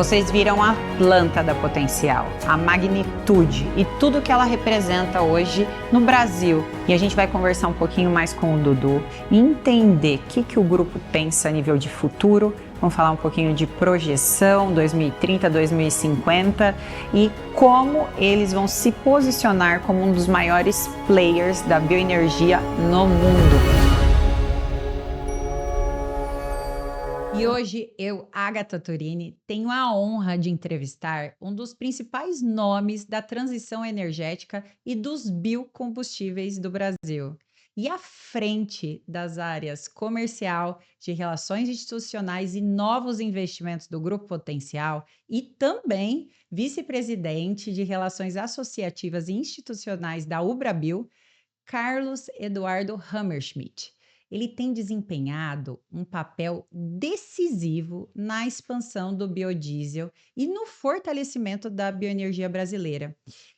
Vocês viram a planta da Potencial, a magnitude e tudo que ela representa hoje no Brasil. E a gente vai conversar um pouquinho mais com o Dudu e entender o que o grupo pensa a nível de futuro. Vamos falar um pouquinho de projeção 2030, 2050 e como eles vão se posicionar como um dos maiores players da bioenergia no mundo. E hoje eu, Agatha Turini, tenho a honra de entrevistar um dos principais nomes da transição energética e dos biocombustíveis do Brasil. E à frente das áreas comercial, de relações institucionais e novos investimentos do Grupo Potencial, e também vice-presidente de relações associativas e institucionais da Ubrabio, Carlos Eduardo Hammerschmidt. Ele tem desempenhado um papel decisivo na expansão do biodiesel e no fortalecimento da bioenergia brasileira.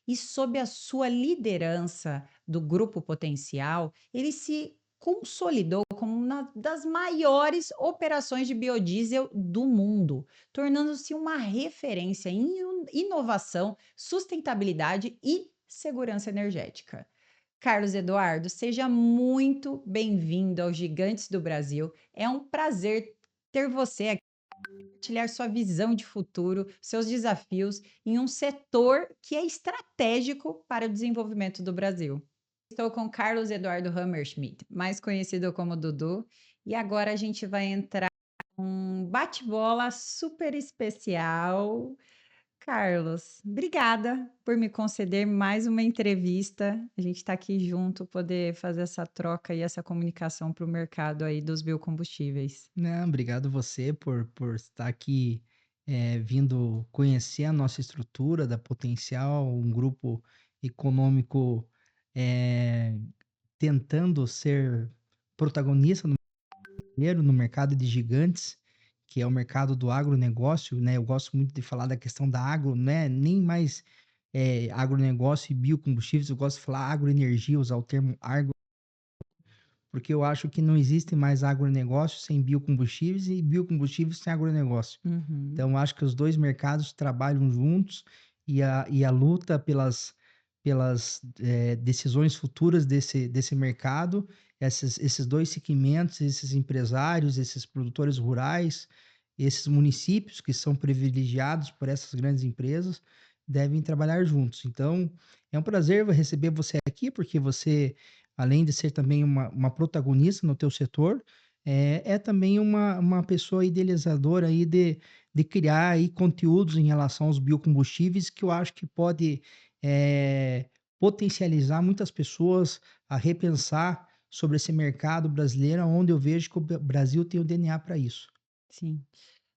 E sob a sua liderança do Grupo Potencial, ele se consolidou como uma das maiores operações de biodiesel do mundo, tornando-se uma referência em inovação, sustentabilidade e segurança energética. Carlos Eduardo, seja muito bem-vindo aos Gigantes do Brasil. É um prazer ter você aqui, compartilhar sua visão de futuro, seus desafios em um setor que é estratégico para o desenvolvimento do Brasil. Estou com Carlos Eduardo Hammerschmidt, mais conhecido como Dudu, e agora a gente vai entrar num bate-bola super especial. Carlos, obrigada por me conceder mais uma entrevista. A gente está aqui junto, poder fazer essa troca e essa comunicação para o mercado aí dos biocombustíveis. Não, obrigado você por estar aqui, vindo conhecer a nossa estrutura da Potencial, um grupo econômico, eh, tentando ser protagonista no mercado de gigantes, que é o mercado do agronegócio, né? Eu gosto muito de falar da questão da agro, né? Nem mais agronegócio e biocombustíveis, eu gosto de falar agroenergia, usar o termo porque eu acho que não existe mais agronegócio sem biocombustíveis e biocombustíveis sem agronegócio. Uhum. Então, eu acho que os dois mercados trabalham juntos e a luta pelas decisões futuras desse mercado, esses dois segmentos, esses empresários, esses produtores rurais, esses municípios que são privilegiados por essas grandes empresas, devem trabalhar juntos. Então, é um prazer receber você aqui, porque você, além de ser também uma protagonista no teu setor, é também uma pessoa idealizadora aí de criar aí conteúdos em relação aos biocombustíveis que eu acho que pode potencializar muitas pessoas a repensar sobre esse mercado brasileiro, onde eu vejo que o Brasil tem o DNA para isso. Sim.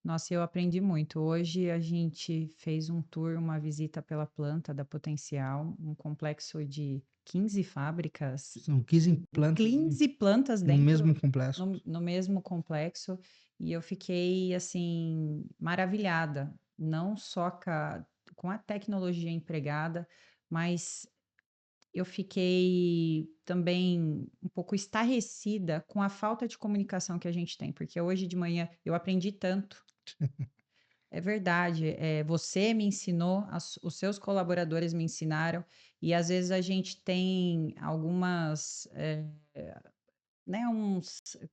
Nossa, eu aprendi muito. Hoje a gente fez um tour, uma visita pela planta da Potencial, um complexo de 15 fábricas, São 15 plantas 15 plantas no dentro, mesmo complexo. no mesmo complexo, e eu fiquei assim maravilhada, não só com a tecnologia empregada, mas eu fiquei também um pouco estarrecida com a falta de comunicação que a gente tem, porque hoje de manhã eu aprendi tanto. É verdade, você me ensinou, os seus colaboradores me ensinaram, e às vezes a gente tem algumas, né,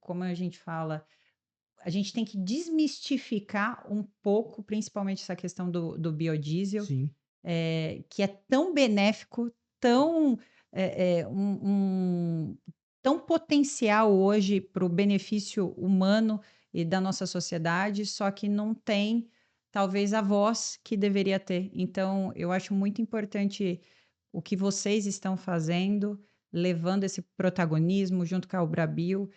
como a gente fala, a gente tem que desmistificar um pouco, principalmente essa questão do biodiesel, Sim. que é tão benéfico, tão, tão potencial hoje para o benefício humano e da nossa sociedade, só que não tem, talvez, a voz que deveria ter. Então, eu acho muito importante o que vocês estão fazendo, levando esse protagonismo junto com a Ubrabio,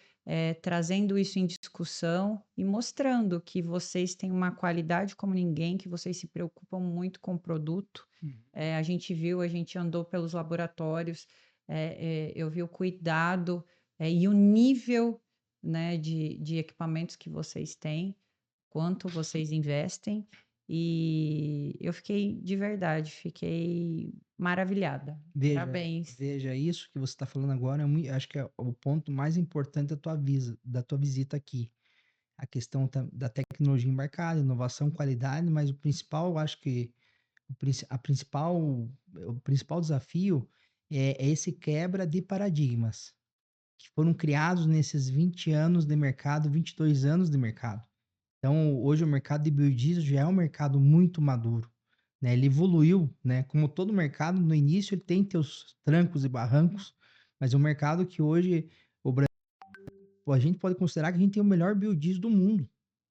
trazendo isso em discussão e mostrando que vocês têm uma qualidade como ninguém, que vocês se preocupam muito com o produto. Uhum. A gente viu, a gente andou pelos laboratórios, eu vi o cuidado, e o nível, né, de equipamentos que vocês têm, quanto vocês investem, e eu fiquei, de verdade, fiquei maravilhada. Veja, Parabéns. veja isso que você está falando agora, acho que é o ponto mais importante da tua visita aqui. a questão da tecnologia embarcada, inovação, qualidade, mas o principal, eu acho que o principal desafio é esse quebra de paradigmas que foram criados nesses 20 anos de mercado, 22 anos de mercado. Então, hoje o mercado de biodiesel já é um mercado muito maduro, né? Ele evoluiu, né? Como todo mercado, no início ele tem seus trancos e barrancos, mas é um mercado que hoje o Brasil, a gente pode considerar que a gente tem o melhor biodiesel do mundo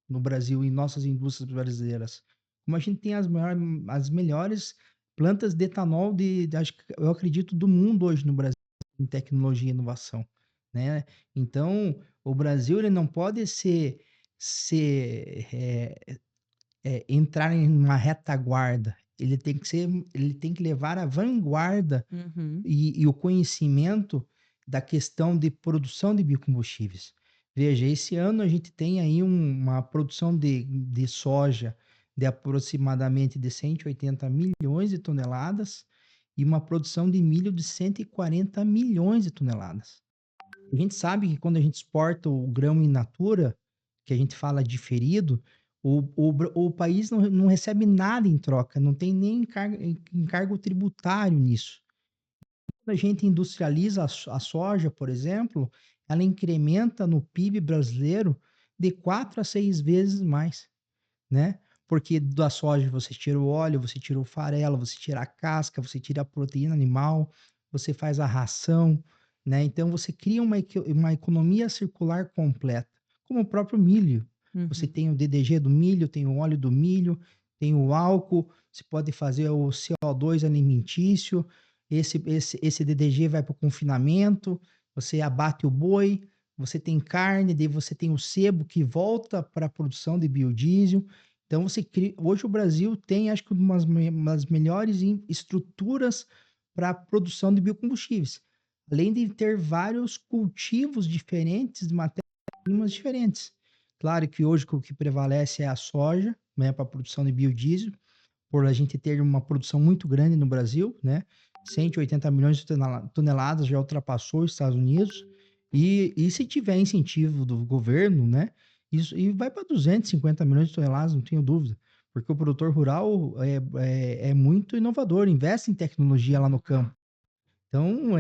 no Brasil, em nossas indústrias brasileiras. Como a gente tem as melhores plantas de etanol eu acredito, do mundo hoje no Brasil, em tecnologia e inovação, né? Então, o Brasil ele não pode entrar em uma retaguarda. Ele tem que levar a vanguarda Uhum, e o conhecimento da questão de produção de biocombustíveis. Veja, esse ano a gente tem aí uma produção de soja de aproximadamente de 180 milhões de toneladas e uma produção de milho de 140 milhões de toneladas. A gente sabe que quando a gente exporta o grão in natura, que a gente fala diferido, o país não recebe nada em troca, não tem nem encargo tributário nisso. Quando a gente industrializa a soja, por exemplo, ela incrementa no PIB brasileiro de 4 a 6 vezes mais, né? Porque da soja você tira o óleo, você tira o farelo, você tira a casca, você tira a proteína animal, você faz a ração, né? Então você cria uma economia circular completa, como o próprio milho. Você uhum. tem o DDG do milho, tem o óleo do milho, tem o álcool, você pode fazer o CO2 alimentício, esse DDG vai para o confinamento, você abate o boi, você tem carne, daí você tem o sebo que volta para a produção de biodiesel. Então você cria, hoje o Brasil tem, acho que umas melhores estruturas para a produção de biocombustíveis, além de ter vários cultivos diferentes de matérias-primas diferentes. Claro que hoje o que prevalece é a soja, né, para a produção de biodiesel, por a gente ter uma produção muito grande no Brasil, né? 180 milhões de toneladas já ultrapassou os Estados Unidos. E se tiver incentivo do governo, né? Isso, e vai para 250 milhões de toneladas, não tenho dúvida. Porque o produtor rural é muito inovador, investe em tecnologia lá no campo. Então,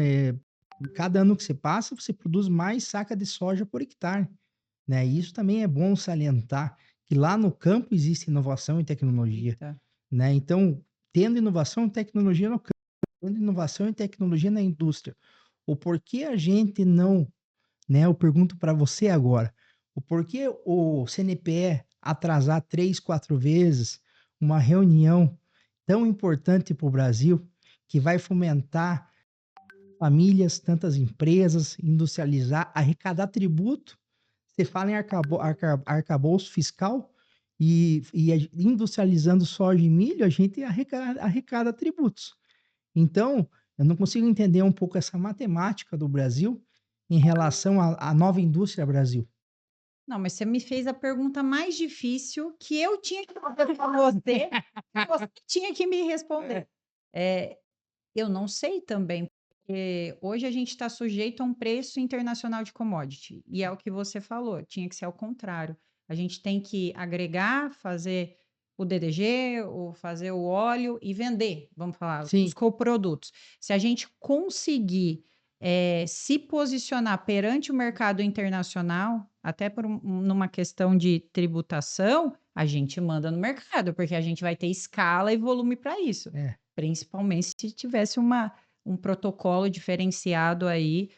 cada ano que você passa, você produz mais saca de soja por hectare, né? E isso também é bom salientar, que lá no campo existe inovação e tecnologia, Eita. né? Então, tendo inovação e tecnologia no campo, tendo inovação e tecnologia na indústria, o porquê a gente não, né? Eu pergunto para você agora, o porquê o CNPE atrasar 3, 4 vezes uma reunião tão importante para o Brasil, que vai fomentar famílias, tantas empresas, industrializar, arrecadar tributo. Você fala em arcabouço fiscal e industrializando soja e milho, a gente arrecada tributos. Então, eu não consigo entender um pouco essa matemática do Brasil em relação à nova indústria Brasil. Não, mas você me fez a pergunta mais difícil que eu tinha que fazer para você, você tinha que me responder. Eu não sei também, porque hoje a gente está sujeito a um preço internacional de commodity, e é o que você falou, tinha que ser ao contrário. A gente tem que agregar, fazer o DDG, ou fazer o óleo e vender, vamos falar, os Sim, coprodutos. Se a gente conseguir se posicionar perante o mercado internacional, até numa questão de tributação, a gente manda no mercado, porque a gente vai ter escala e volume para isso. é. Principalmente se tivesse um protocolo diferenciado aí,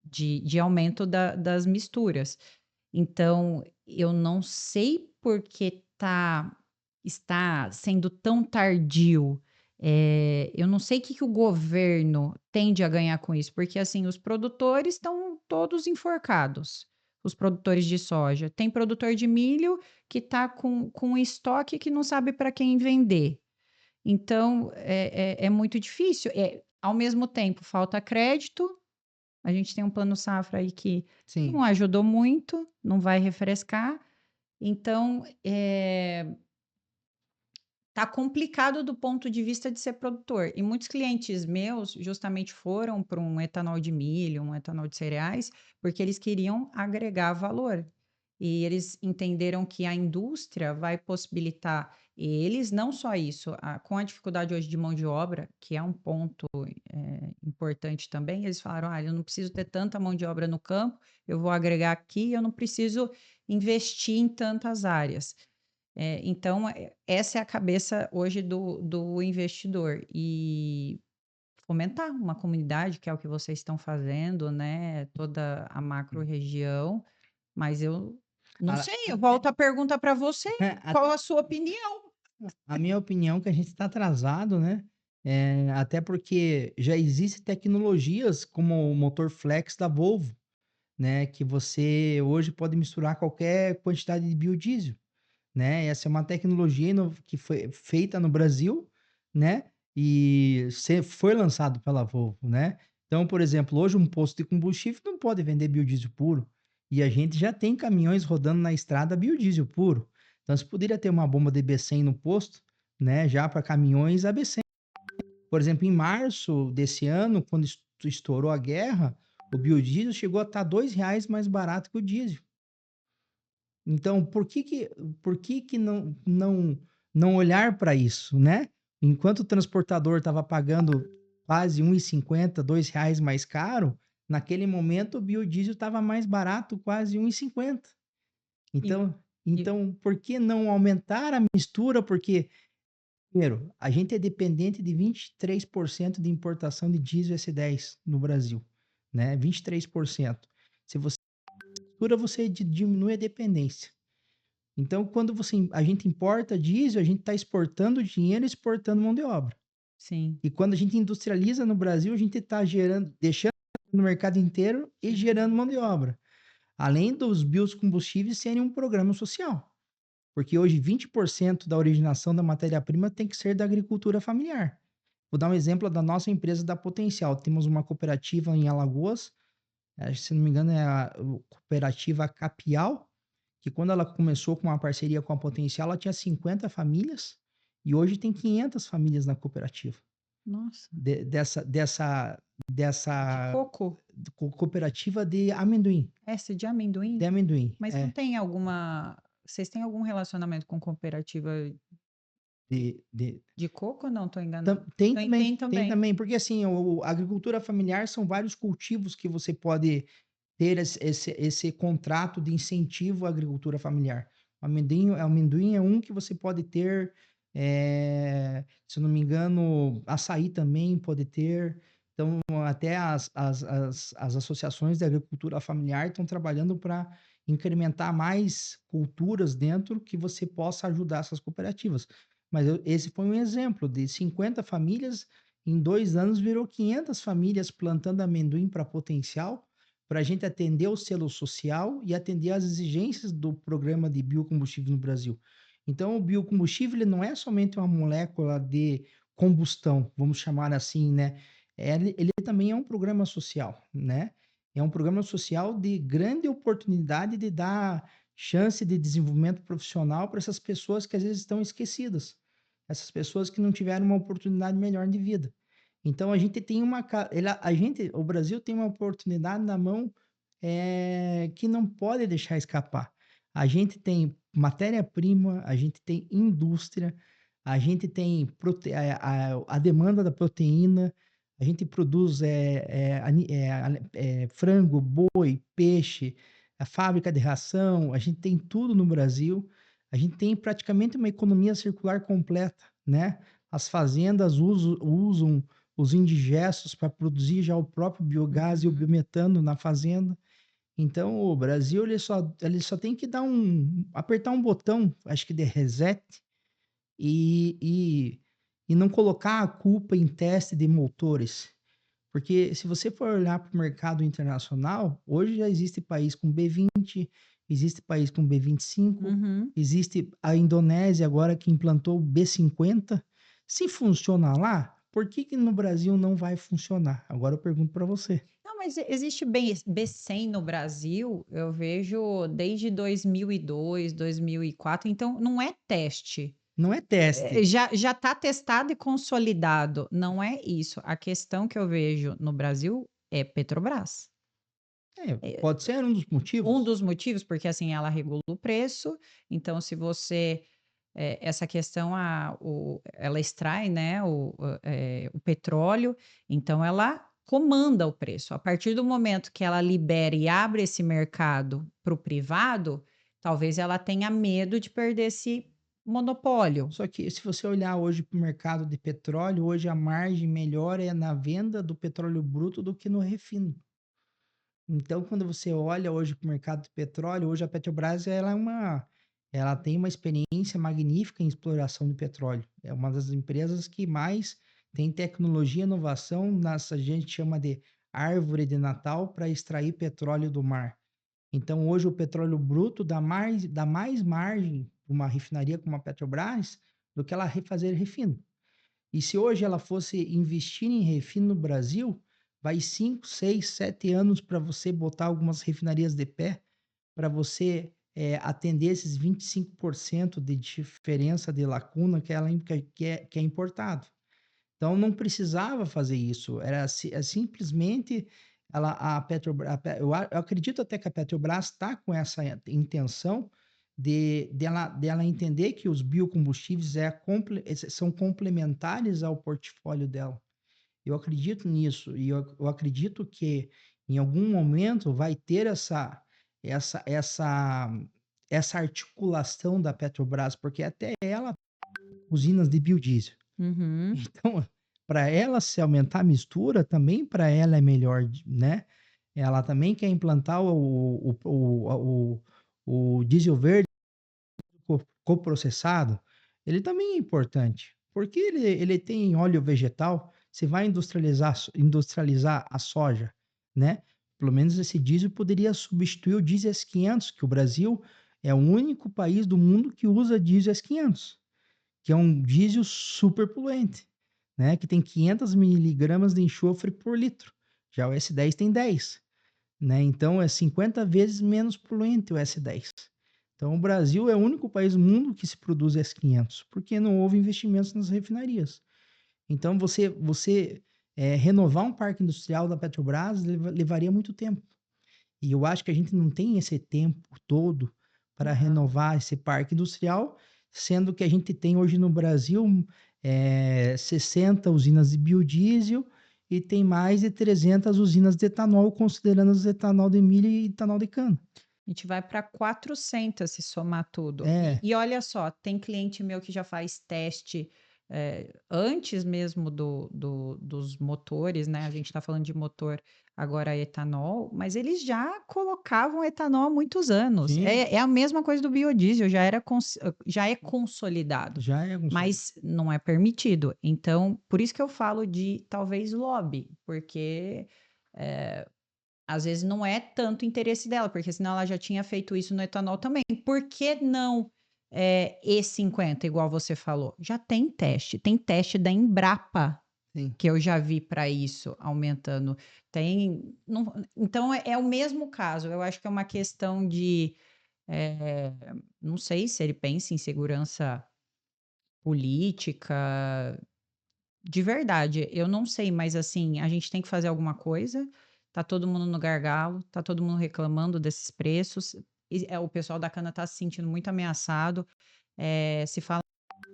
de aumento das misturas. Então, eu não sei por que está sendo tão tardio. Eu não sei o que que o governo tende a ganhar com isso, porque, assim, os produtores estão todos enforcados, os produtores de soja. Tem produtor de milho que está com estoque que não sabe para quem vender. Então, é muito difícil. Ao mesmo tempo, falta crédito. A gente tem um plano safra aí que não Sim. ajudou muito, não vai refrescar. Então, tá complicado do ponto de vista de ser produtor. E muitos clientes meus justamente foram para um etanol de milho, um etanol de cereais, porque eles queriam agregar valor. e eles entenderam que a indústria vai possibilitar eles, não só isso, com a dificuldade hoje de mão de obra, que é um ponto importante também, eles falaram: "Ah, eu não preciso ter tanta mão de obra no campo, eu vou agregar aqui, eu não preciso investir em tantas áreas". Então, essa é a cabeça hoje do investidor. E fomentar uma comunidade, que é o que vocês estão fazendo, né, toda a macro-região, mas eu não A sei, eu volto a pergunta para você, a qual a sua opinião? a minha opinião é que a gente está atrasado, né, até porque já existe tecnologias como o motor flex da Volvo, né, que você hoje pode misturar qualquer quantidade de biodiesel. Né, essa é uma tecnologia que foi feita no Brasil, né, e foi lançado pela Volvo, né. Então, por exemplo, hoje um posto de combustível não pode vender biodiesel puro, e a gente já tem caminhões rodando na estrada biodiesel puro. Então você poderia ter uma bomba de B100 no posto, né, já para caminhões AB100. Por exemplo, em março desse ano, quando estourou a guerra, o biodiesel chegou a estar R$ 2 mais barato que o diesel. Então, por que que não olhar para isso, né? Enquanto o transportador estava pagando quase 1,50, R$ 2 mais caro, naquele momento o biodiesel estava mais barato, quase 1,50. E Então e então, por que não aumentar a mistura? Porque, primeiro, a gente é dependente de 23% de importação de diesel S10 no Brasil, né, 23%. Se você mistura, você diminui a dependência. Então, quando a gente importa diesel, a gente está exportando dinheiro e exportando mão de obra. sim, E quando a gente industrializa no Brasil, a gente está gerando, deixando no mercado inteiro e gerando mão de obra. Além dos biocombustíveis serem um programa social. Porque hoje 20% da originação da matéria-prima tem que ser da agricultura familiar. Vou dar um exemplo da nossa empresa da Potencial. Temos uma cooperativa em Alagoas, se não me engano é a cooperativa Capial, que quando ela começou com uma parceria com a Potencial, ela tinha 50 famílias e hoje tem 500 famílias na cooperativa. nossa, De de dessa coco? cooperativa de amendoim, Essa de amendoim? Mas não é. tem alguma vocês têm algum relacionamento com cooperativa De de coco ou não, estou enganada? Tem tem também. também, porque assim, a agricultura familiar são vários cultivos que você pode ter esse contrato de incentivo à agricultura familiar. O amendoim é um que você pode ter, se eu não me engano, açaí também pode ter. Então, até as associações de agricultura familiar estão trabalhando para incrementar mais culturas dentro que você possa ajudar essas cooperativas. Mas esse foi um exemplo de 50 famílias, em 2 anos virou 500 famílias plantando amendoim para potencial, para a gente atender o selo social e atender às exigências do programa de biocombustível no Brasil. Então, o biocombustível ele não é somente uma molécula de combustão, vamos chamar assim, né? Ele também é um programa social, né? É um programa social de grande oportunidade de dar chance de desenvolvimento profissional para essas pessoas que às vezes estão esquecidas, essas pessoas que não tiveram uma oportunidade melhor de vida. Então a gente tem o Brasil tem uma oportunidade na mão, que não pode deixar escapar. A gente tem matéria-prima, a gente tem indústria, a gente tem a demanda da proteína, a gente produz frango, boi, peixe, a fábrica de ração, a gente tem tudo no Brasil. A gente tem praticamente uma economia circular completa, né? As fazendas usam os indigestos para produzir já o próprio biogás e o Uhum. biometano na fazenda. Então, o Brasil ele só tem que apertar um botão, acho que de reset, e, e, e não colocar a culpa em teste de motores. Porque se você for olhar para o mercado internacional, hoje já existe país com B20, existe país com B25, Uhum. existe a Indonésia agora que implantou o B50. Se funciona lá, por que que no Brasil não vai funcionar? Agora eu pergunto para você. Não, mas existe bem B100 no Brasil, eu vejo desde 2002, 2004, então não é teste. Não é teste. Já está testado e consolidado, não é isso. A questão que eu vejo no Brasil é Petrobras. Pode ser um dos Um motivos. dos motivos, porque assim ela regula o preço, então se você essa questão ela extrai, né, o petróleo, então ela comanda o preço. A partir do momento que ela libera e abre esse mercado para o privado, talvez ela tenha medo de perder esse monopólio. Só que se você olhar hoje para o mercado de petróleo, hoje a margem melhor é na venda do petróleo bruto do que no refino. Então, quando você olha hoje para o mercado de petróleo, hoje a Petrobras ela tem uma experiência magnífica em exploração de petróleo. É uma das empresas que mais tem tecnologia e inovação a gente chama de árvore de Natal para extrair petróleo do mar. Então, hoje o petróleo bruto dá mais margem para uma refinaria como a Petrobras do que ela refazer refino. E se hoje ela fosse investir em refino no Brasil, vai 5, 6, 7 anos para você botar algumas refinarias de pé, para você atender esses 25% de diferença de lacuna que é importado. Então não precisava fazer isso, é simplesmente a Petrobras, eu acredito até que a Petrobras está com essa intenção dela entender que os biocombustíveis são complementares ao portfólio dela. Eu acredito nisso e eu acredito que em algum momento vai ter essa, essa, essa articulação da Petrobras, porque até ela, usinas de biodiesel. Uhum. Então, para ela se aumentar a mistura, também para ela é melhor, né? Ela também quer implantar o diesel verde coprocessado, ele também é importante, porque ele tem óleo vegetal, você vai industrializar a soja, né? Pelo menos esse diesel poderia substituir o diesel S500, que o Brasil é o único país do mundo que usa diesel S500, que é um diesel super poluente, né? Que tem 500 miligramas de enxofre por litro. Já o S10 tem 10, né? Então é 50 vezes menos poluente o S10. Então o Brasil é o único país do mundo que se produz S500, porque não houve investimentos nas refinarias. Então renovar um parque industrial da Petrobras levaria muito tempo. E eu acho que a gente não tem esse tempo todo para Não. renovar esse parque industrial, sendo que a gente tem hoje no Brasil 60 usinas de biodiesel e tem mais de 300 usinas de etanol, considerando os etanol de milho e etanol de cana. A gente vai para 400 se somar tudo. É, E olha só, tem cliente meu que já faz teste antes mesmo dos motores, né? A gente está falando de motor agora etanol, mas eles já colocavam etanol há muitos anos. sim, É a mesma coisa do biodiesel, já é consolidado, já é consolidado. mas não é permitido. Então, por isso que eu falo de talvez lobby, porque eh, às vezes não é tanto interesse dela, porque senão ela já tinha feito isso no etanol também. Por que não E50, igual você falou? Já tem teste da Embrapa Sim. que eu já vi para isso aumentando. Então é o mesmo caso. Eu acho que é uma questão de, eh, não sei se ele pensa em segurança política, de verdade, eu não sei, mas assim, a gente tem que fazer alguma coisa. Tá todo mundo no gargalo, tá todo mundo reclamando desses preços. O pessoal da cana tá se sentindo muito ameaçado. Se fala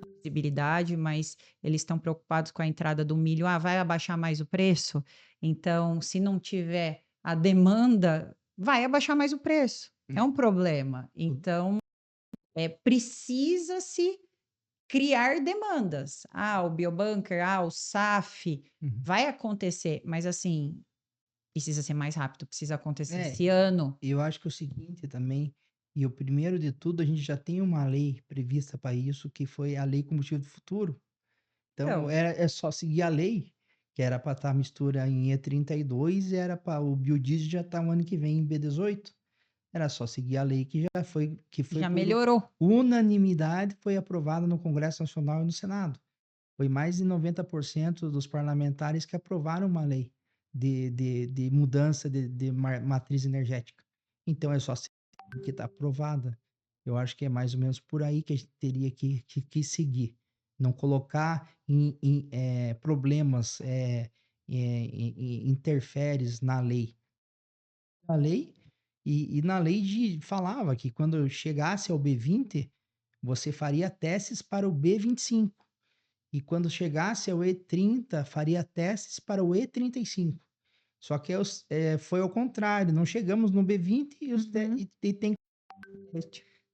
em visibilidade, mas eles estão preocupados com a entrada do milho. Ah, vai abaixar mais o preço? Então, se não tiver a demanda, vai abaixar mais o preço. É um problema. Então, precisa-se criar demandas. Ah, o biobunker, o SAF, Uhum. vai acontecer, mas assim, precisa ser mais rápido, precisa acontecer É, esse ano. eu acho que é o seguinte também, e o primeiro de tudo, a gente já tem uma lei prevista para isso, que foi a Lei Combustível do Futuro. Então, Então, é só seguir a lei, que era para estar mistura em E32, e era para o biodiesel já estar o ano que vem em B18. Era só seguir a lei que foi já por melhorou. unanimidade, foi aprovada no Congresso Nacional e no Senado. Foi mais de 90% dos parlamentares que aprovaram uma lei de mudança de matriz energética. Então é só seguir que está aprovada. Eu acho que é mais ou menos por aí que a gente teria que seguir. Não colocar problemas, interferes na lei. a lei, e na lei falava que quando chegasse ao B20, você faria testes para o B25. E quando chegasse ao E30, faria testes para o E35. Só que foi ao contrário, não chegamos no B20 Uhum. e tem,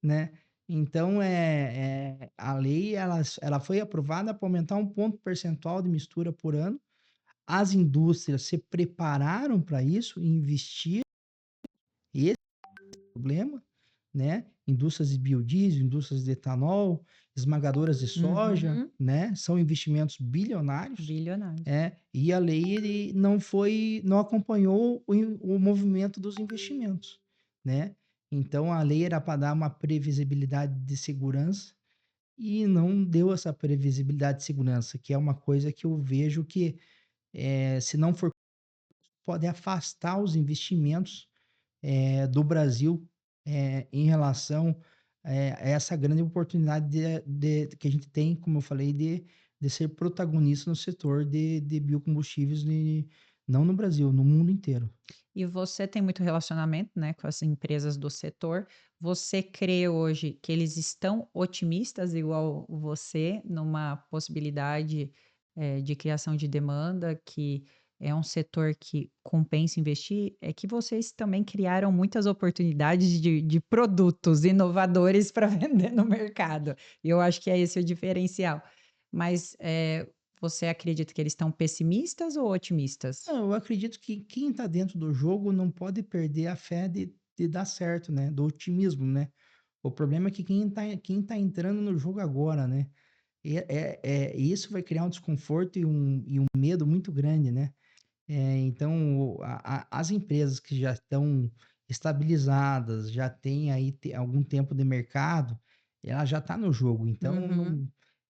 né? Então, a lei ela foi aprovada para aumentar um ponto percentual de mistura por ano. As indústrias se prepararam para isso, investiram, esse é o problema, né? Indústrias de biodiesel, indústrias de etanol, esmagadoras de soja, Uhum. né? São investimentos bilionários. Bilionários. E a lei ele não acompanhou o movimento dos investimentos, né? Então a lei era para dar uma previsibilidade de segurança e não deu essa previsibilidade de segurança, que é uma coisa que eu vejo que, se não for, pode afastar os investimentos, do Brasil, em relação, a essa grande oportunidade que a gente tem, como eu falei, de ser protagonista no setor de biocombustíveis, não no Brasil, no mundo inteiro. E você tem muito relacionamento, né, com as empresas do setor. Você crê hoje que eles estão otimistas igual você numa possibilidade, de criação de demanda, que é um setor que compensa investir? É que vocês também criaram muitas oportunidades de produtos inovadores para vender no mercado, e eu acho que é esse o diferencial. Mas, você acredita que eles estão pessimistas ou otimistas? Não, eu acredito que quem está dentro do jogo não pode perder a fé de dar certo, né, do otimismo, né. O problema é que quem tá entrando no jogo agora, né, isso vai criar um desconforto e um medo muito grande, né. Então as empresas que já estão estabilizadas, já têm aí algum tempo de mercado, ela já está no jogo, então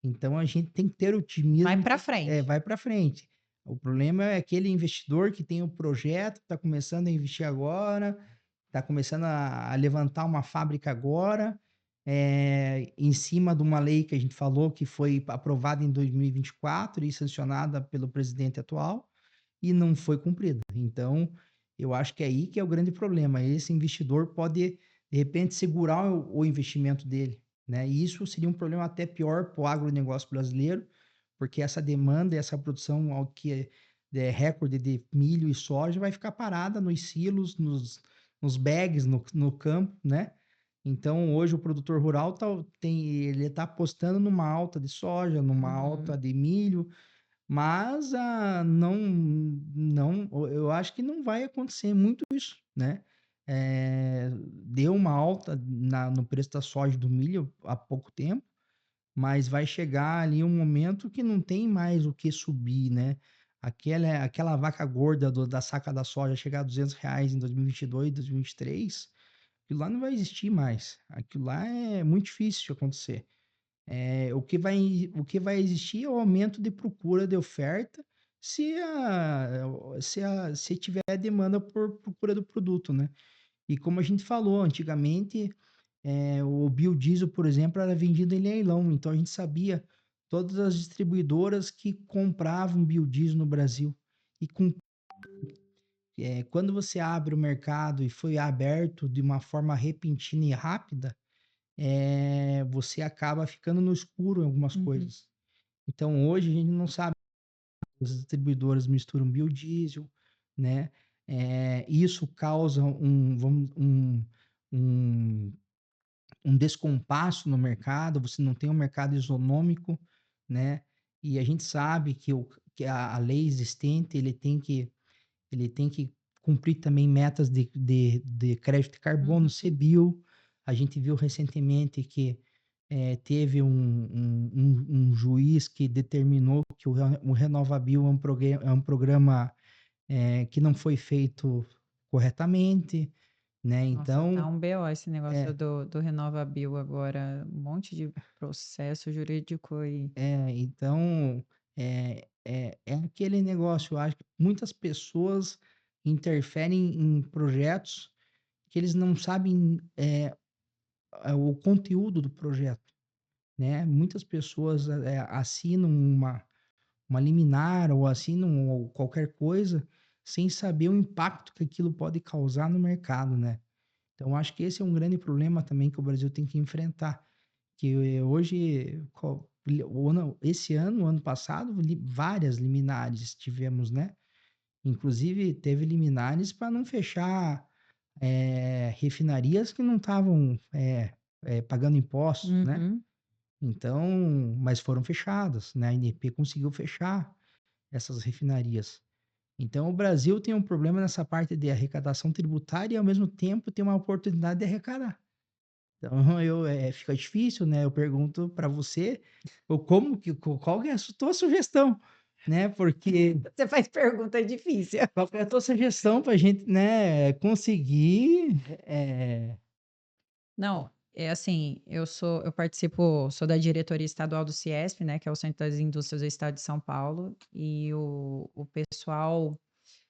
Uhum. a gente tem que ter Vai otimismo, para frente. vai para frente. O problema é aquele investidor que tem o projeto, está começando a investir agora, está começando a levantar uma fábrica agora, em cima de uma lei que a gente falou que foi aprovada em 2024 e sancionada pelo presidente atual, e não foi cumprida. Então, eu acho que é aí que é o grande problema. Esse investidor pode, de repente, segurar o investimento dele, né? E isso seria um problema até pior para o agronegócio brasileiro, porque essa demanda e essa produção ao que é recorde de milho e soja vai ficar parada nos silos, nos bags, no campo, né? Então, hoje o produtor rural ele está apostando numa alta de soja, numa Uhum. alta de milho, mas, não, eu acho que não vai acontecer muito isso, né. Deu uma alta no preço da soja e do milho há pouco tempo, mas vai chegar ali um momento que não tem mais o que subir, né. Aquela vaca gorda da saca da soja chegar a R$ 200 em 2022, 2023, aquilo lá não vai existir mais. Aquilo lá é muito difícil de acontecer. O que vai existir é o aumento de procura, de oferta, se tiver demanda por procura do produto, né. E como a gente falou, antigamente, o biodiesel, por exemplo, era vendido em leilão, então a gente sabia todas as distribuidoras que compravam biodiesel no Brasil. E quando você abre o mercado e foi aberto de uma forma repentina e rápida, você acaba ficando no escuro em algumas Uhum. coisas. Então hoje a gente não sabe, as distribuidoras misturam biodiesel, né, isso causa um um descompasso no mercado, você não tem um mercado isonômico, né, e a gente sabe que a lei existente, ele tem que cumprir também metas de crédito de carbono, Uhum. CBIO. A gente viu recentemente que, teve um juiz que determinou que o RenovaBio é um programa, que não foi feito corretamente, né, Nossa, tá então um BO esse negócio é, do RenovaBio agora, um monte de processo jurídico e então, é aquele negócio, eu acho que muitas pessoas interferem em projetos que eles não sabem, o conteúdo do projeto, né. Muitas pessoas, assinam uma liminar ou assinam qualquer coisa, sem saber o impacto que aquilo pode causar no mercado, né. Então acho que esse é um grande problema também que o Brasil tem que enfrentar, que hoje esse ano, o ano passado, várias liminares tivemos, né. Inclusive teve liminares para não fechar, refinarias que não estavam, pagando impostos, né. Uhum. Então, mas foram fechadas, né, a ANP conseguiu fechar essas refinarias. Então o Brasil tem um problema nessa parte de arrecadação tributária e ao mesmo tempo tem uma oportunidade de arrecadar. Então fica difícil, né, eu pergunto para você, o como que qual que é a tua sugestão, né, porque Você faz pergunta difícil. qual que é a tua sugestão para a gente, né, conseguir, Não, é assim, eu participo, sou da diretoria estadual do Ciesp, né, que é o Centro das Indústrias do Estado de São Paulo, e o pessoal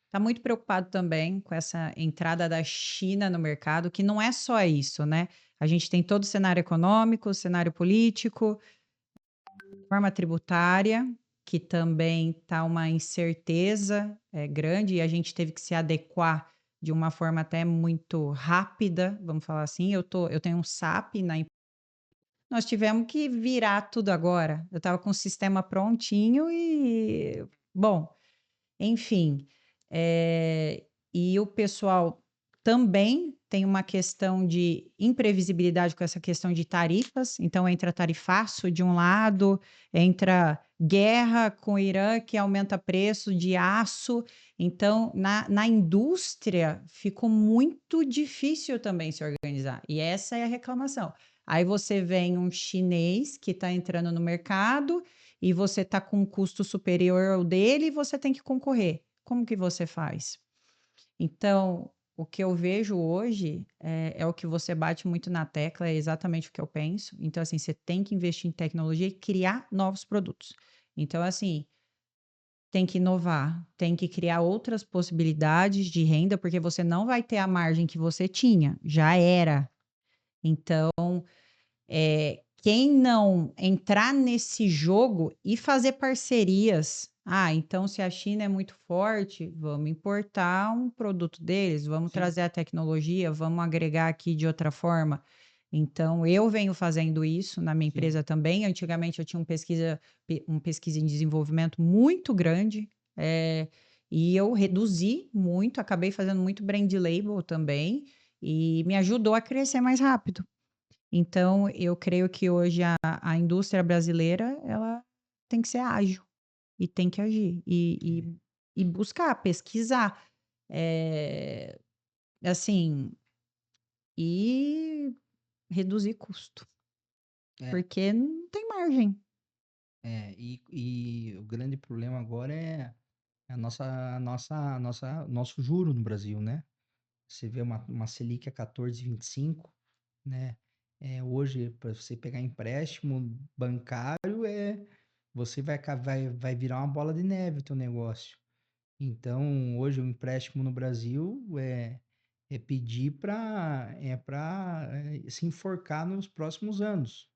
está muito preocupado também com essa entrada da China no mercado, que não é só isso, né? A gente tem todo o cenário econômico, o cenário político, forma tributária, que também está uma incerteza grande, e a gente teve que se adequar de uma forma até muito rápida, vamos falar assim. Eu tenho um SAP nós tivemos que virar tudo agora. Eu estava com o sistema prontinho e, bom, enfim, e o pessoal também tem uma questão de imprevisibilidade com essa questão de tarifas, então entra tarifaço de um lado, entra guerra com o Irã, que aumenta preço de aço, então na indústria ficou muito difícil também se organizar, e essa é a reclamação. Aí você vem um chinês que está entrando no mercado, e você está com um custo superior ao dele e você tem que concorrer. Como que você faz? Então, o que eu vejo hoje é o que você bate muito na tecla, é exatamente o que eu penso. Então, assim, você tem que investir em tecnologia e criar novos produtos. Então, assim, tem que inovar, tem que criar outras possibilidades de renda, porque você não vai ter a margem que você tinha, já era. Então, quem não entrar nesse jogo e fazer parcerias. Ah, então se a China é muito forte, vamos importar um produto deles, vamos sim, trazer a tecnologia, vamos agregar aqui de outra forma. Então, eu venho fazendo isso na minha sim, empresa também. Antigamente, eu tinha um pesquisa em desenvolvimento muito grande, e eu reduzi muito, acabei fazendo muito brand label também, e me ajudou a crescer mais rápido. Então, eu creio que hoje a indústria brasileira, ela tem que ser ágil e tem que agir é, e buscar, pesquisar, eh, assim, e reduzir custo, é, porque não tem margem. e o grande problema agora é nosso juro no Brasil, né. Você vê uma Selic a 14,25, né, hoje para você pegar empréstimo bancário, você vai virar uma bola de neve o teu negócio. Então, hoje o empréstimo no Brasil é pedir para se enforcar nos próximos anos,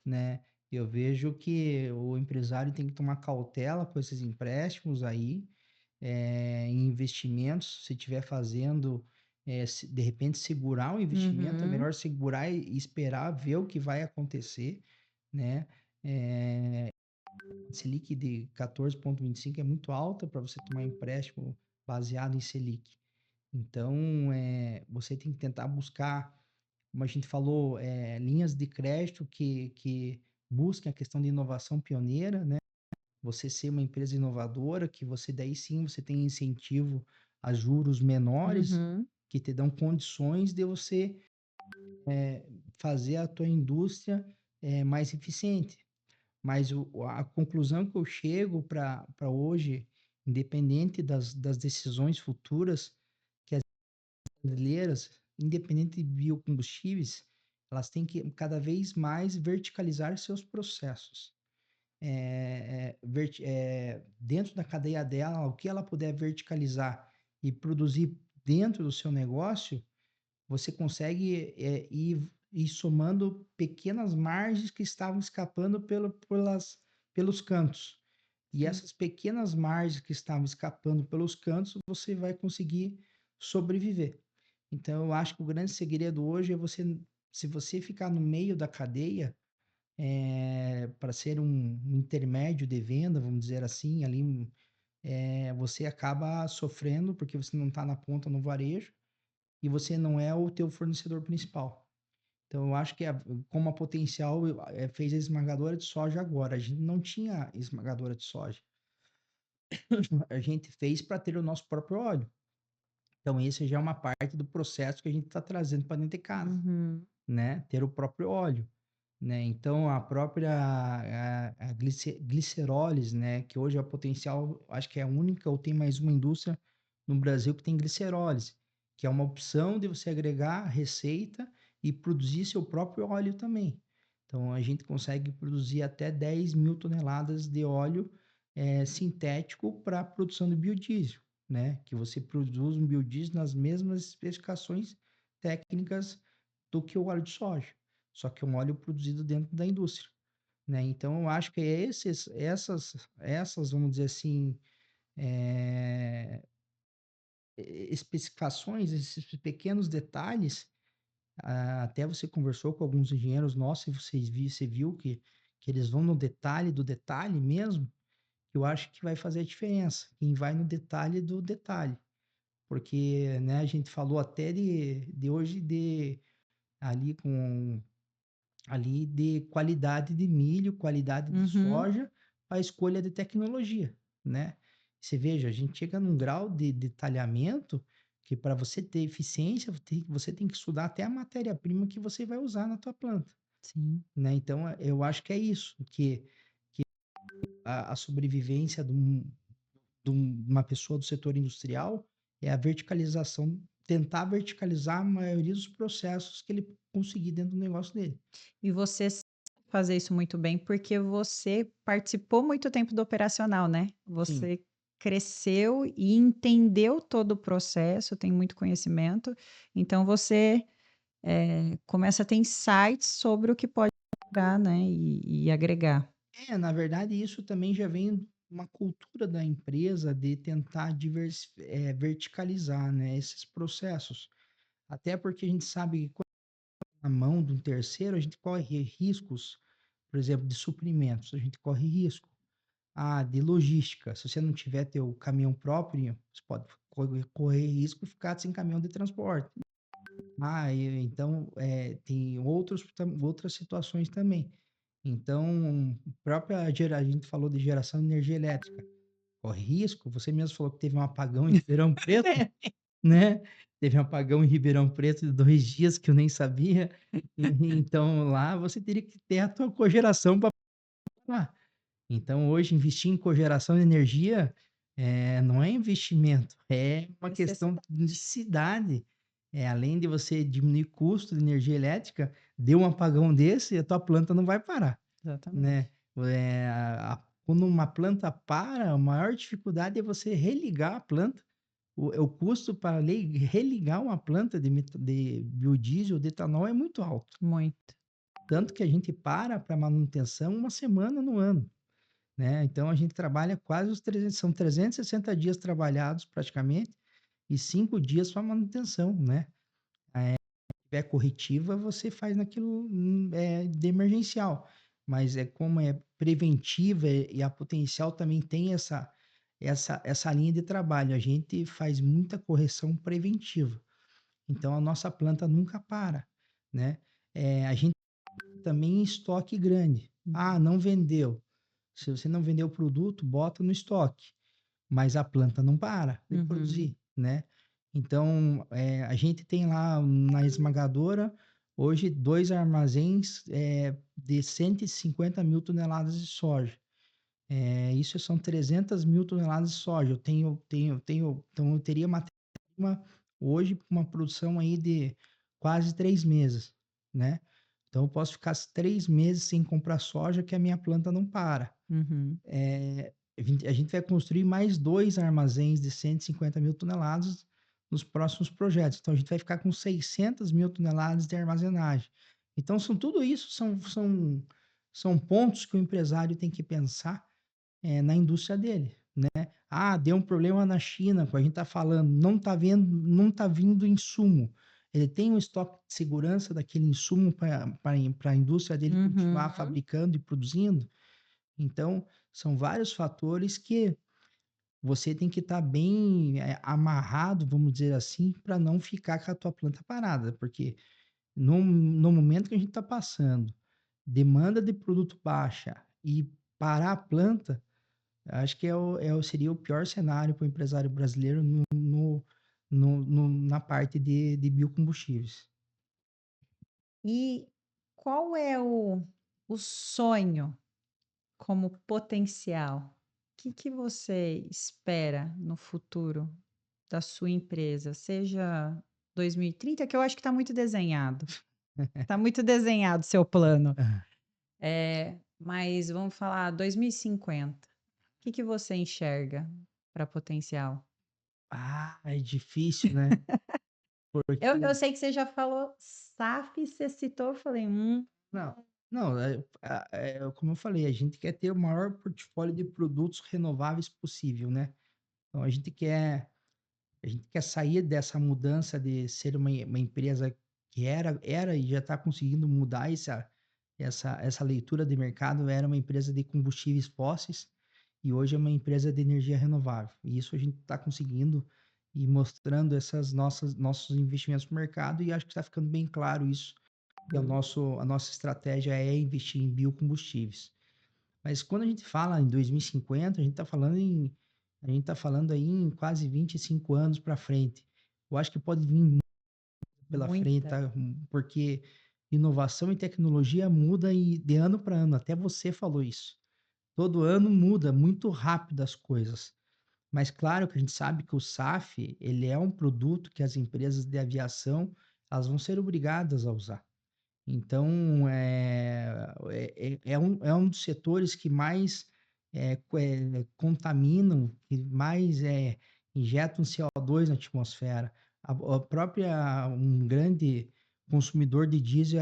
né. Eu vejo que o empresário tem que tomar cautela com esses empréstimos aí, em investimentos, se estiver fazendo, de repente segurar o investimento, é Uhum, melhor segurar e esperar ver o que vai acontecer, né. Eh Selic de 14,25 é muito alta para você tomar empréstimo baseado em Selic. Então, você tem que tentar buscar, como a gente falou, linhas de crédito que busquem a questão de inovação pioneira, né? Você ser uma empresa inovadora, que você daí sim você tem incentivo a juros menores, uhum, que te dão condições de você fazer a tua indústria mais eficiente. Mas a conclusão que eu chego para hoje, independente das decisões futuras que as brasileiras, independente de biocombustíveis, elas têm que cada vez mais verticalizar seus processos. Dentro da cadeia dela, o que ela puder verticalizar e produzir dentro do seu negócio, você consegue ir somando pequenas margens que estavam escapando pelos cantos. E Sim. essas pequenas margens que estavam escapando pelos cantos, você vai conseguir sobreviver. Então, eu acho que o grande segredo hoje é você, se você ficar no meio da cadeia, para ser um intermédio de venda, vamos dizer assim, ali, você acaba sofrendo porque você não está na ponta no varejo e você não é o teu fornecedor principal. Então, eu acho que como a Potencial fez a esmagadora de soja agora, a gente não tinha esmagadora de soja. A gente fez para ter o nosso próprio óleo. Então, esse já é uma parte do processo que a gente está trazendo para dentro de casa, Uhum. né? Ter o próprio óleo, né? Então, a própria glicerólise, né? Que hoje a Potencial, acho que é a única ou tem mais uma indústria no Brasil que tem glicerólise, que é uma opção de você agregar receita e produzir seu próprio óleo também. Então, a gente consegue produzir até 10.000 toneladas de óleo sintético para a produção de biodiesel, né? Que você produz um biodiesel nas mesmas especificações técnicas do que o óleo de soja, só que é um óleo produzido dentro da indústria, né? Então, eu acho que essas, vamos dizer assim, eh, especificações, esses pequenos detalhes, até você conversou com alguns engenheiros nossos e você viu que eles vão no detalhe do detalhe mesmo, eu acho que vai fazer a diferença. Quem vai no detalhe do detalhe. Porque, né, a gente falou até de hoje ali com ali de qualidade de milho, qualidade de Uhum. soja, a escolha de tecnologia, né? Você veja, a gente chega num grau de detalhamento que para você ter eficiência, você tem que estudar até a matéria-prima que você vai usar na tua planta, Sim. né? Então, eu acho que é isso, que a sobrevivência de uma pessoa do setor industrial é a verticalização, tentar verticalizar a maioria dos processos que ele conseguir dentro do negócio dele. E você sabe fazer isso muito bem, porque você participou muito tempo do operacional, né? Sim. Você cresceu e entendeu todo o processo, tem muito conhecimento, então você, começa a ter insights sobre o que pode melhorar, né, e agregar. Na verdade, isso também já vem de uma cultura da empresa de tentar verticalizar, né, esses processos. Até porque a gente sabe que quando tá na mão de um terceiro, a gente corre riscos, por exemplo, de suprimentos, a gente corre risco. De logística, se você não tiver teu caminhão próprio, você pode correr risco de ficar sem caminhão de transporte. Então, tem outras situações também. Então, a gente falou de geração de energia elétrica, corre risco, você mesmo falou que teve um apagão em Ribeirão Preto, né? Teve um apagão em Ribeirão Preto de 2 dias que eu nem sabia. Então, lá você teria que ter a tua cogeração para. Então, hoje, investir em cogeração de energia, não é investimento, é uma questão Necessidade. de necessidade. Além de você diminuir custo de energia elétrica, deu um apagão desse, a tua planta não vai parar, Exatamente. né. Quando uma planta para, a maior dificuldade é você religar a planta. O custo para religar uma planta de biodiesel, de etanol, é muito alto. Muito. Tanto que a gente para manutenção uma semana no ano, né? Então a gente trabalha quase os 300, são 360 dias trabalhados praticamente e 5 dias para manutenção, né? Se tiver corretiva, você faz naquilo de emergencial, mas como é preventiva e a Potencial também tem essa linha de trabalho, a gente faz muita correção preventiva. Então a nossa planta nunca para, né? A gente também em estoque grande. Uhum. Não vendeu. Se você não vendeu o produto, bota no estoque, mas a planta não para de Uhum. produzir, né? Então, a gente tem lá na esmagadora, hoje, 2 armazéns, de 150.000 toneladas de soja. Isso são 300.000 toneladas de soja. Então eu teria matéria-prima hoje para uma produção aí de quase 3 meses, né? Então eu posso ficar 3 meses sem comprar soja que a minha planta não para. Uhum. A gente vai construir mais 2 armazéns de 150.000 toneladas nos próximos projetos. Então, a gente vai ficar com 600.000 toneladas de armazenagem. Então, tudo isso são pontos que o empresário tem que pensar na indústria dele, né. Ah, deu um problema na China, como a gente está falando, não está vindo insumo. Ele tem um estoque de segurança daquele insumo para a indústria dele continuar Uhum. fabricando e produzindo. Então, são vários fatores que você tem que estar bem, amarrado, vamos dizer assim, para não ficar com a tua planta parada, porque no momento que a gente está passando, demanda de produto baixa e parar a planta, acho que seria o pior cenário para o empresário brasileiro na parte de biocombustíveis. E qual é o sonho como potencial? O que que você espera no futuro da sua empresa? Seja 2030, que eu acho que está muito desenhado. Está muito desenhado o seu plano. Mas vamos falar 2050. O que que você enxerga para potencial? Ah, é difícil, né? Eu Porque sei que você já falou SAF, você citou, eu falei: não, não, como eu falei, a gente quer ter o maior portfólio de produtos renováveis possível, né? Então a gente quer sair dessa mudança de ser uma empresa que era e já está conseguindo mudar essa leitura de mercado, era uma empresa de combustíveis fósseis e hoje é uma empresa de energia renovável. E isso a gente está conseguindo e mostrando essas nossos investimentos no mercado e acho que está ficando bem claro isso, que a nossa estratégia é investir em biocombustíveis. Mas quando a gente fala em 2050, a gente tá falando aí em quase 25 anos para frente. Eu acho que pode vir muito pela frente, muita. tá? Porque inovação e tecnologia muda e de ano para ano, até você falou isso. Todo ano muda muito rápido as coisas. Mas claro que a gente sabe que o SAF, ele é um produto que as empresas de aviação, elas vão ser obrigadas a usar. Então, é um dos setores que mais contaminam, que mais injetam CO2 na atmosfera. A própria, um grande consumidor de diesel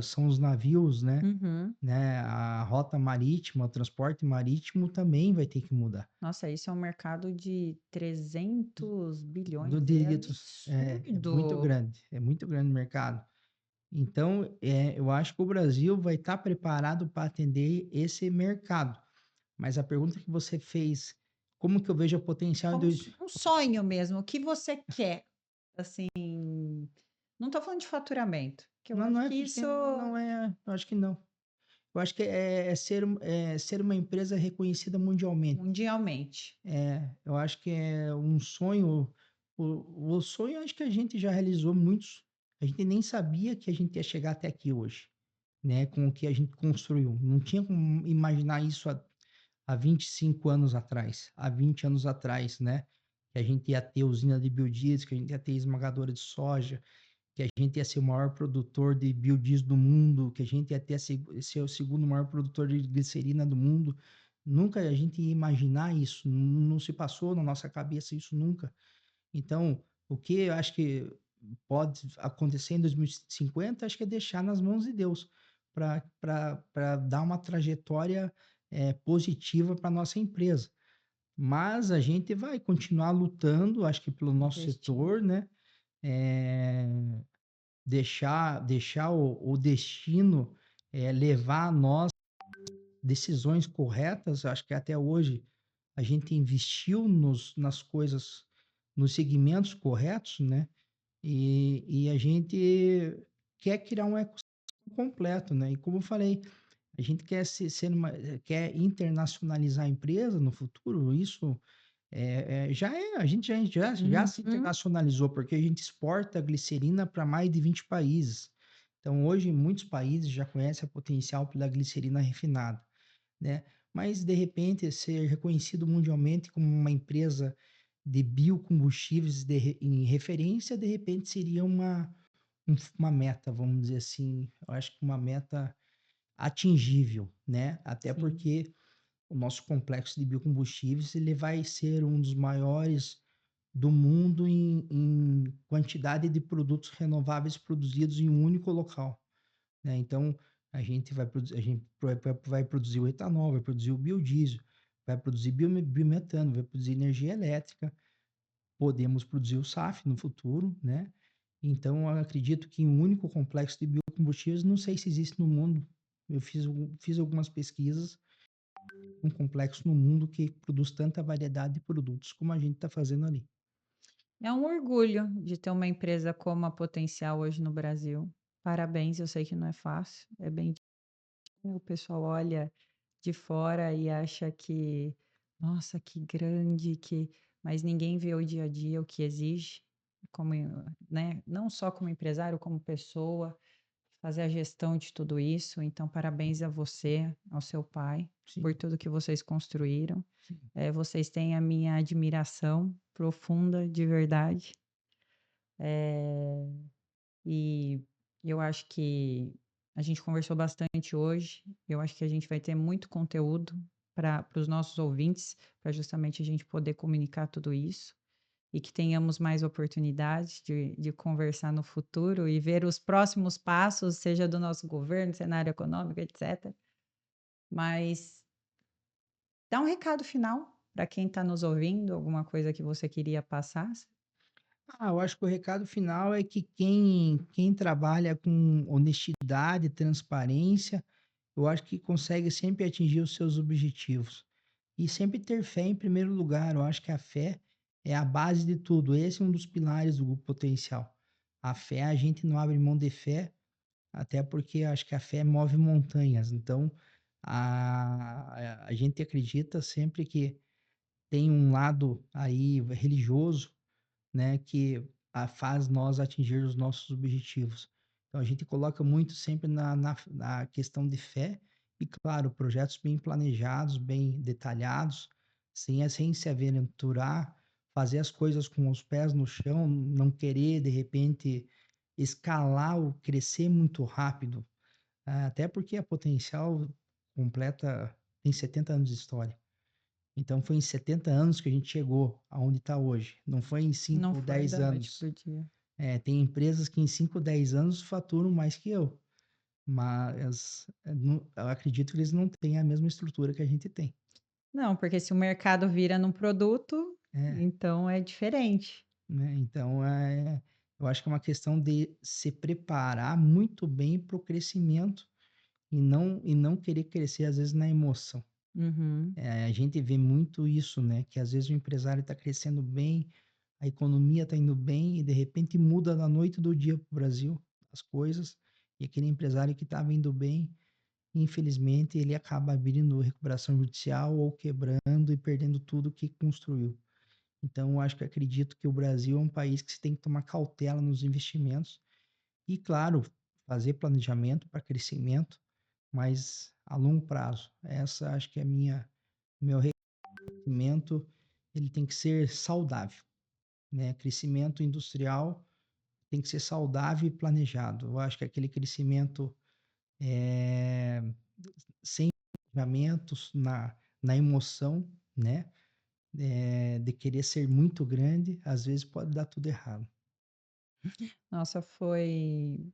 são os navios, Uhum. né? A rota marítima, o transporte marítimo também vai ter que mudar. Nossa, isso é um mercado de 300 bilhões, De é litros, absurdo. é muito grande o mercado. Então, eu acho que o Brasil vai estar preparado para atender esse mercado. Mas a pergunta que você fez, como que eu vejo o potencial em Como dois um sonho mesmo, o que você quer? Assim, não estou falando de faturamento, que eu não, não acho é que porque isso não é, eu acho que não. Eu acho que é ser uma empresa reconhecida mundialmente. mundialmente. Eu acho que é um sonho, o sonho eu acho que a gente já realizou muitos, a gente nem sabia que a gente ia chegar até aqui hoje, né, com o que a gente construiu. Não tinha como imaginar isso há 25 anos atrás, há 20 anos atrás, né? Que a gente ia ter usina de biodiesel, que a gente ia ter esmagadora de soja, que a gente ia ser o maior produtor de biodiesel do mundo, que a gente ia ter ser o segundo maior produtor de glicerina do mundo. Nunca a gente ia imaginar isso, não se passou na nossa cabeça isso nunca. Então, o que eu acho que pode acontecer em 2050, acho que é deixar nas mãos de Deus, para dar uma trajetória positiva para nossa empresa. Mas a gente vai continuar lutando, acho que pelo nosso Investindo. setor, né? Eh, deixar o destino levar a nós decisões corretas. Acho que até hoje a gente investiu nas coisas, nos segmentos corretos, né? E a gente quer criar um ecossistema completo, né? E como eu falei, a gente quer quer internacionalizar a empresa no futuro. Isso a gente já se Uhum. internacionalizou, porque a gente exporta glicerina para mais de 20 países. Então, hoje, muitos países já conhecem o potencial pela glicerina refinada, né? Mas, de repente, ser reconhecido mundialmente como uma empresa de biocombustíveis em referência, de repente, seria uma meta, vamos dizer assim, eu acho que uma meta atingível, né? Até Sim. porque o nosso complexo de biocombustíveis ele vai ser um dos maiores do mundo em quantidade de produtos renováveis produzidos em um único local, né? Então, a gente vai produzir o etanol, vai produzir o biodiesel, vai produzir biometano, vai produzir energia elétrica, podemos produzir o SAF no futuro, né? Então, eu acredito que um único complexo de biocombustíveis, não sei se existe no mundo. Eu fiz algumas pesquisas, um complexo no mundo que produz tanta variedade de produtos como a gente está fazendo ali. É um orgulho de ter uma empresa como a Potencial hoje no Brasil. Parabéns, eu sei que não é fácil, é bem o pessoal olha de fora e acha que, nossa, que grande, que mas ninguém vê o dia a dia, o que exige, como, né, não só como empresário, como pessoa, fazer a gestão de tudo isso. Então, parabéns a você, ao seu pai, por Sim, tudo que vocês construíram. sim. Vocês têm a minha admiração profunda, de verdade. E eu acho que a gente conversou bastante hoje. Eu acho que a gente vai ter muito conteúdo para os nossos ouvintes, para justamente a gente poder comunicar tudo isso e que tenhamos mais oportunidades de conversar no futuro e ver os próximos passos, seja do nosso governo, cenário econômico, etc. Mas dá um recado final para quem está nos ouvindo, alguma coisa que você queria passar? Eu acho que o recado final é que quem trabalha com honestidade, transparência, eu acho que consegue sempre atingir os seus objetivos. E sempre ter fé em primeiro lugar. Eu acho que a fé é a base de tudo. Esse é um dos pilares do Grupo Potencial. A fé, a gente não abre mão de fé, até porque eu acho que a fé move montanhas. Então, a gente acredita sempre que tem um lado aí religioso, né, que faz nós atingir os nossos objetivos. Então a gente coloca muito sempre na questão de fé e, claro, projetos bem planejados, bem detalhados, sem se aventurar, fazer as coisas com os pés no chão, não querer, de repente, escalar ou crescer muito rápido. Até porque a Potencial completa, tem 70 anos de história. Então foi em 70 anos que a gente chegou aonde está hoje, não foi em Não 5 ou foi 10 da noite anos. para o dia. Tem empresas que em 5, 10 anos faturam mais que eu, mas eu acredito que eles não têm a mesma estrutura que a gente tem. Não, porque se o mercado vira num produto, É, então é diferente. né? Então, eu acho que é uma questão de se preparar muito bem para o crescimento e não querer crescer, às vezes, na emoção. Uhum. A gente vê muito isso, né? Que às vezes o empresário está crescendo bem, a economia está indo bem e de repente muda da noite do dia para o Brasil as coisas, e aquele empresário que estava indo bem, infelizmente, ele acaba abrindo recuperação judicial ou quebrando e perdendo tudo que construiu. Então, eu acho que acredito que o Brasil é um país que se tem que tomar cautela nos investimentos e, claro, fazer planejamento para crescimento, mas a longo prazo. Essa acho que é a meu crescimento, ele tem que ser saudável, né? Crescimento industrial tem que ser saudável e planejado. Eu acho que aquele crescimento é, sem planejamentos, na emoção, né? De querer ser muito grande, às vezes pode dar tudo errado. Nossa, foi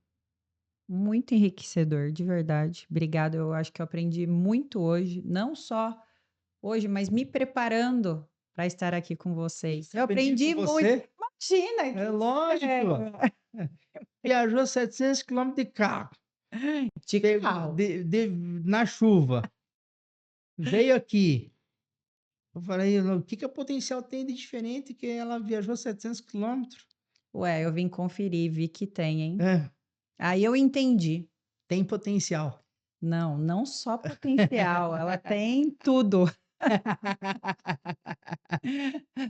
muito enriquecedor, de verdade. Obrigada, eu acho que eu aprendi muito hoje, não só hoje, mas me preparando para estar aqui com vocês. Eu Aprendi com aprendi muito. você? Imagina, É lógico. Viajou 700 quilômetros de carro, de pegou, carro. na chuva, veio aqui. Eu falei, o que que a Potencial tem de diferente que ela viajou 700 quilômetros? Ué, eu vim conferir, vi que tem, hein? É, Aí eu entendi. tem potencial. Não, não só potencial, ela tem tudo.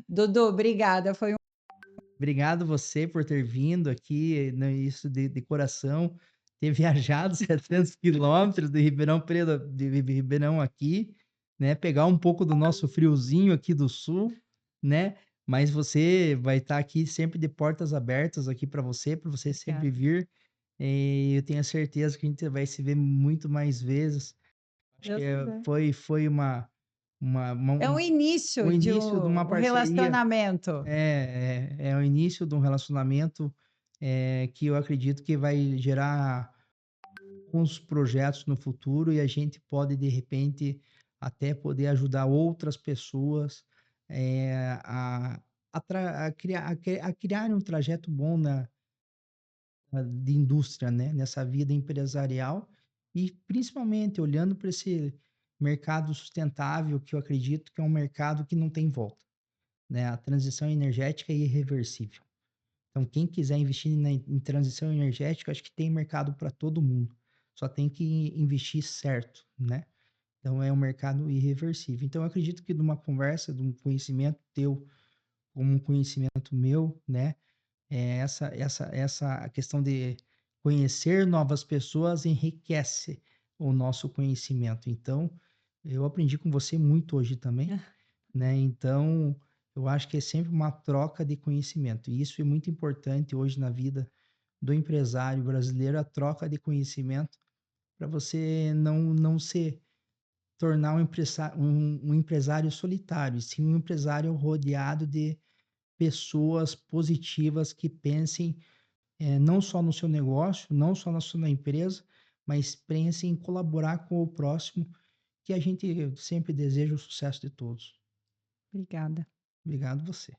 Dudu, obrigada. Foi Obrigado você por ter vindo aqui, né, isso de coração, ter viajado 700 quilômetros de Ribeirão Preto, de Ribeirão aqui, né? Pegar um pouco do nosso friozinho aqui do sul, né? Mas você vai estar aqui sempre de portas abertas aqui para você sempre obrigada. vir. E eu tenho a certeza que a gente vai se ver muito mais vezes. Acho que Deus quiser. foi É o o início de início de uma um parceria. relacionamento. É o início de um relacionamento, que eu acredito que vai gerar uns projetos no futuro e a gente pode, de repente, até poder ajudar outras pessoas, a a criarem um trajeto bom de indústria, né, nessa vida empresarial e principalmente olhando para esse mercado sustentável, que eu acredito que é um mercado que não tem volta, né, a transição energética é irreversível. Então quem quiser investir em transição energética, acho que tem mercado para todo mundo, só tem que investir certo, né. Então é um mercado irreversível. Então eu acredito que de uma conversa, de um conhecimento teu, como um conhecimento meu, né, essa questão de conhecer novas pessoas enriquece o nosso conhecimento. Então, eu aprendi com você muito hoje também, né, então, eu acho que é sempre uma troca de conhecimento, e isso é muito importante hoje na vida do empresário brasileiro, a troca de conhecimento, para você não se tornar um empresário solitário, e sim um empresário rodeado de pessoas positivas que pensem não só no seu negócio, não só na sua empresa, mas pense em colaborar com o próximo, que a gente sempre deseja o sucesso de todos. Obrigada. Obrigado você.